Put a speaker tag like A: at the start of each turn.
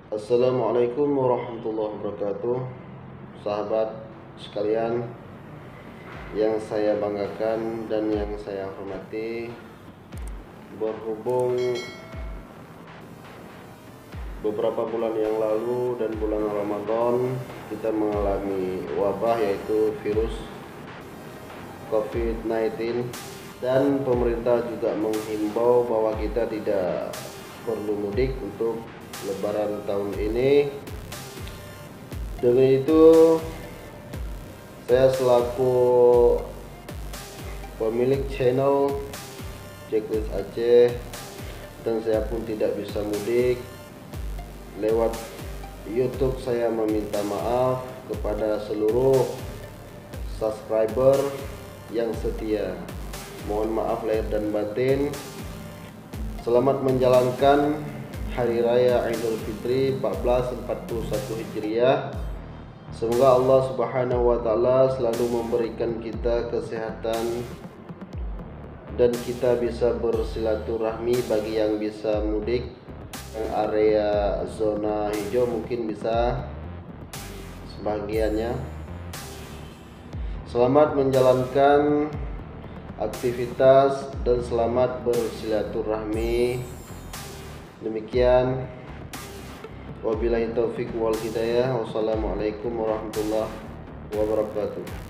A: Assalamualaikum warahmatullahi wabarakatuh. Sahabat sekalian yang saya banggakan dan yang saya hormati, berhubung beberapa bulan yang lalu dan bulan Ramadan kita mengalami wabah yaitu virus COVID-19, dan pemerintah juga menghimbau bahwa kita tidak perlu mudik untuk Lebaran tahun ini. Dengan itu, saya selaku pemilik channel Checklist Aceh, dan saya pun tidak bisa mudik, lewat YouTube saya meminta maaf kepada seluruh subscriber yang setia. Mohon maaf lahir dan batin. Selamat menjalankan Hari Raya Idul Fitri 1441 Hijriah. Semoga Allah Subhanahu wa taala selalu memberikan kita kesehatan dan kita bisa bersilaturahmi. Bagi yang bisa mudik yang area zona hijau mungkin bisa sebagiannya. Selamat menjalankan aktivitas dan selamat bersilaturahmi. Demikian, wabillahi taufik wal hidayah. Wassalamualaikum warahmatullahi wabarakatuh.